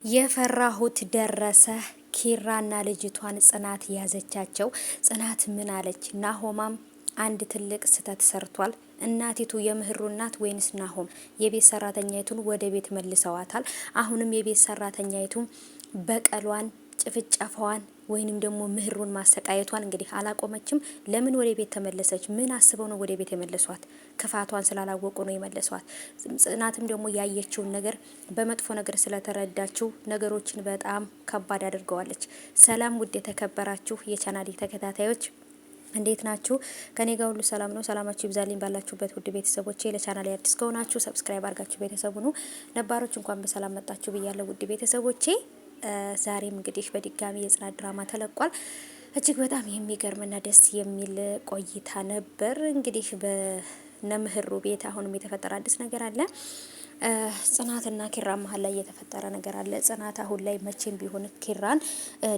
የፈራሁት ደረሰ። ኪራና ልጅቷን ጽናት ያዘቻቸው። ጽናት ምን አለች? ናሆማም አንድ ትልቅ ስህተት ሰርቷል። እናቲቱ የምህሩ እናት ወይንስ ናሆም የቤት ሰራተኛይቱን ወደ ቤት መልሰዋታል። አሁንም የቤት ሰራተኛይቱ በቀሏን ጭፍጨፋዋን ወይንም ደግሞ ምህሩን ማሰቃየቷን እንግዲህ አላቆመችም። ለምን ወደ ቤት ተመለሰች? ምን አስበው ነው ወደ ቤት የመለሷት? ክፋቷን ስላላወቁ ነው የመለሷት። ጽናትም ደግሞ ያየችውን ነገር በመጥፎ ነገር ስለተረዳችው ነገሮችን በጣም ከባድ አድርገዋለች። ሰላም ውድ የተከበራችሁ የቻናሌ ተከታታዮች እንዴት ናችሁ? ከኔ ጋር ሁሉ ሰላም ነው። ሰላማችሁ ይብዛልኝ ባላችሁበት ውድ ቤተሰቦቼ። ለቻናሌ አዲስ ከሆናችሁ ሰብስክራይብ አድርጋችሁ ቤተሰቡ ነው። ነባሮች እንኳን በሰላም መጣችሁ ብያለሁ ውድ ቤተሰቦቼ። ዛሬም እንግዲህ በድጋሚ የጽናት ድራማ ተለቋል። እጅግ በጣም የሚገርምና ደስ የሚል ቆይታ ነበር። እንግዲህ በነምህሩ ቤት አሁንም የተፈጠረ አዲስ ነገር አለ። ጽናትና ኪራ መሀል ላይ የተፈጠረ ነገር አለ። ጽናት አሁን ላይ መቼም ቢሆን ኪራን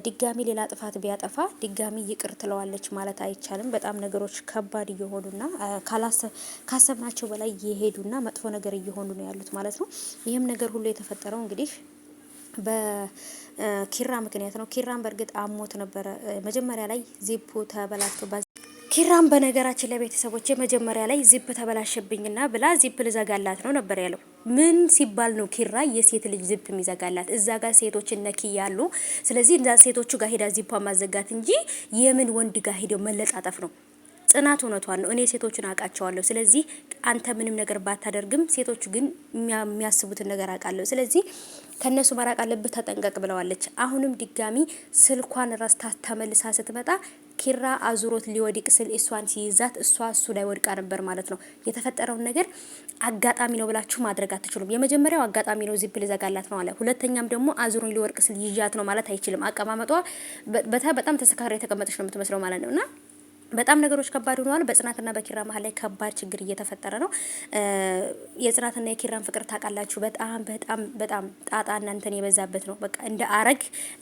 ድጋሚ ሌላ ጥፋት ቢያጠፋ ድጋሚ ይቅር ትለዋለች ማለት አይቻልም። በጣም ነገሮች ከባድ እየሆኑና ካሰብናቸው በላይ እየሄዱና መጥፎ ነገር እየሆኑ ነው ያሉት ማለት ነው። ይህም ነገር ሁሉ የተፈጠረው እንግዲህ በኪራ ምክንያት ነው። ኪራን በእርግጥ አሞት ነበረ መጀመሪያ ላይ ዚፑ ተበላሽቶ ኪራም በነገራችን ላይ ቤተሰቦች መጀመሪያ ላይ ዚፕ ተበላሸብኝና ብላ ዚፕ ልዘጋላት ነው ነበር ያለው። ምን ሲባል ነው ኪራ የሴት ልጅ ዚፕ የሚዘጋላት? እዛ ጋር ሴቶች ነኪ ያሉ። ስለዚህ እዛ ሴቶቹ ጋር ሄዳ ዚፓ ማዘጋት እንጂ የምን ወንድ ጋር ሄደው መለጣጠፍ ነው? ጽናት እውነቷን ነው። እኔ ሴቶችን አውቃቸዋለሁ። ስለዚህ አንተ ምንም ነገር ባታደርግም ሴቶቹ ግን የሚያስቡትን ነገር አውቃለሁ። ስለዚህ ከነሱ መራቅ አለብህ፣ ተጠንቀቅ ብለዋለች። አሁንም ድጋሚ ስልኳን ረስታ ተመልሳ ስትመጣ ኪራ አዙሮት ሊወድቅ ስል እሷን ሲይዛት እሷ እሱ ላይ ወድቃ ነበር ማለት ነው። የተፈጠረውን ነገር አጋጣሚ ነው ብላችሁ ማድረግ አትችሉም። የመጀመሪያው አጋጣሚ ነው ዚፕ ልዘጋላት ነው አለ። ሁለተኛም ደግሞ አዙሮን ሊወድቅ ስል ይዣት ነው ማለት አይችልም። አቀማመጧ በጣም ተሰካሪ የተቀመጠች ነው የምትመስለው ማለት ነውና በጣም ነገሮች ከባድ ሆነዋል። በጽናትና በኪራ መሀል ላይ ከባድ ችግር እየተፈጠረ ነው። የጽናትና የኪራን ፍቅር ታውቃላችሁ። በጣም በጣም በጣም ጣጣና እንትን የበዛበት ነው። በቃ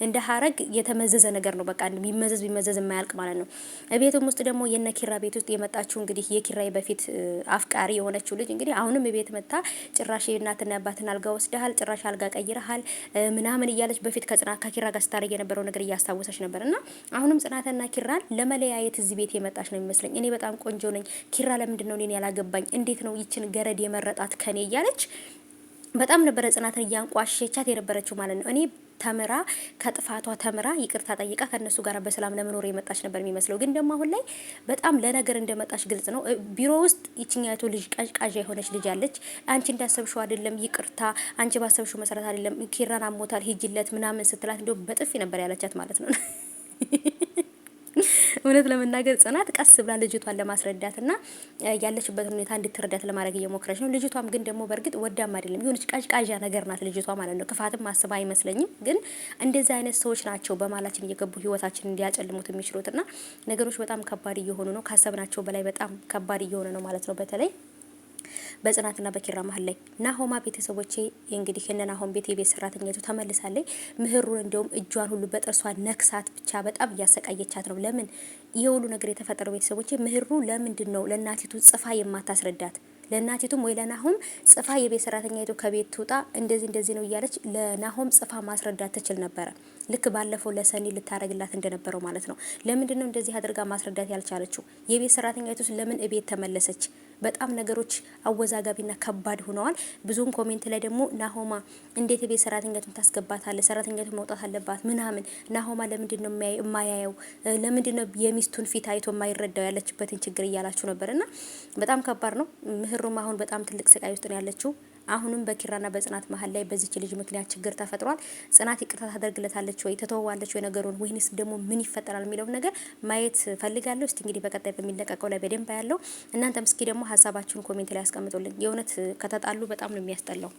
እንደ ሀረግ የተመዘዘ ነገር ነው። በቃ ቢመዘዝ የማያልቅ ማለት ነው። ቤቱም ውስጥ ደግሞ የነ ኪራ ቤት ውስጥ የመጣችው እንግዲህ የኪራይ በፊት አፍቃሪ የሆነችው ልጅ እንግዲህ አሁንም ቤት መጣ። ጭራሽ የእናትና አባትን አልጋ ወስደሃል፣ ጭራሽ አልጋ ቀይረሃል ምናምን እያለች በፊት ከኪራ ጋር ስታረግ የነበረው ነገር እያስታወሰች ነበርና አሁንም ጽናትና ኪራን ለመለያየት እዚህ ቤት የመጣች ነው የሚመስለኝ። እኔ በጣም ቆንጆ ነኝ፣ ኪራ ለምንድን ነው እኔን ያላገባኝ? እንዴት ነው ይችን ገረድ የመረጣት ከኔ እያለች በጣም ነበረ ጽናትን እያንቋሸቻት የነበረችው ማለት ነው። እኔ ተምራ ከጥፋቷ ተምራ ይቅርታ ጠይቃ ከነሱ ጋር በሰላም ለመኖር የመጣች ነበር የሚመስለው። ግን ደግሞ አሁን ላይ በጣም ለነገር እንደመጣች ግልጽ ነው። ቢሮ ውስጥ ይችኛይቱ ልጅ ቀዥቃዣ የሆነች ልጅ አለች። አንቺ እንዳሰብሽው አይደለም፣ ይቅርታ አንቺ ባሰብሽው መሰረት አይደለም፣ ኪራን አሞታል ሂጅለት ምናምን ስትላት እንደው በጥፊ ነበር ያለቻት ማለት ነው። እውነት ለመናገር ጽናት ቀስ ብላ ልጅቷን ለማስረዳትና ያለችበትን ሁኔታ እንድትረዳት ለማድረግ እየሞከረች ነው። ልጅቷም ግን ደግሞ በእርግጥ ወዳም አይደለም፣ የሆነች ቀዥቃዣ ነገር ናት ልጅቷ ማለት ነው። ክፋትም ማስባ አይመስለኝም። ግን እንደዚህ አይነት ሰዎች ናቸው በማላችን እየገቡ ህይወታችንን እንዲያጨልሙት የሚችሉትና ነገሮች በጣም ከባድ እየሆኑ ነው። ካሰብናቸው በላይ በጣም ከባድ እየሆነ ነው ማለት ነው። በተለይ በጽናትና በኪራ መሀል ላይ ናሆማ ቤተሰቦቼ እንግዲህ የናሆም ቤት የቤት ሰራተኛይቱ ተመልሳለች። ምህሩን እንደውም እጇን ሁሉ በጥርሷ ነክሳት ብቻ በጣም እያሰቃየቻት ነው። ለምን ይሄ ሁሉ ነገር የተፈጠረው ቤተሰቦቼ? ምህሩ ለምንድን ነው ለእናቲቱ ጽፋ የማታስረዳት? ለእናቲቱም ወይ ለናሆም ጽፋ የቤት ሰራተኛይቱ ከቤት ትውጣ እንደዚህ ነው እያለች ለናሆም ጽፋ ማስረዳት ትችል ነበረ። ልክ ባለፈው ለሰኒ ልታረግላት እንደነበረው ማለት ነው። ለምንድን ነው እንደዚህ አድርጋ ማስረዳት ያልቻለችው? የቤት ሰራተኛይቱስ ለምን እቤት ተመለሰች? በጣም ነገሮች አወዛጋቢና ከባድ ሆነዋል። ብዙም ኮሜንት ላይ ደግሞ ናሆማ እንዴት የቤት ሰራተኛቱን ታስገባታለ? ሰራተኛቱ መውጣት አለባት ምናምን። ናሆማ ለምንድን ነው የማያየው? ለምንድን ነው የሚስቱን ፊት አይቶ የማይረዳው ያለችበትን ችግር እያላችሁ ነበርና በጣም ከባድ ነው። ምህሩም አሁን በጣም ትልቅ ስቃይ ውስጥ ነው ያለችው። አሁንም በኪራና በጽናት መሀል ላይ በዚች ልጅ ምክንያት ችግር ተፈጥሯል። ጽናት ይቅርታ ታደርግለታለች ወይ ተተዋለች ወይ ነገሩን ወይንስ ደግሞ ምን ይፈጠራል የሚለው ነገር ማየት ፈልጋለሁ። እስቲ እንግዲህ በቀጣይ በሚለቀቀው ላይ በደንብ ያለው እናንተም እስኪ ደግሞ ሀሳባችሁን ኮሜንት ላይ ያስቀምጡልኝ። የእውነት ከተጣሉ በጣም ነው የሚያስጠላው።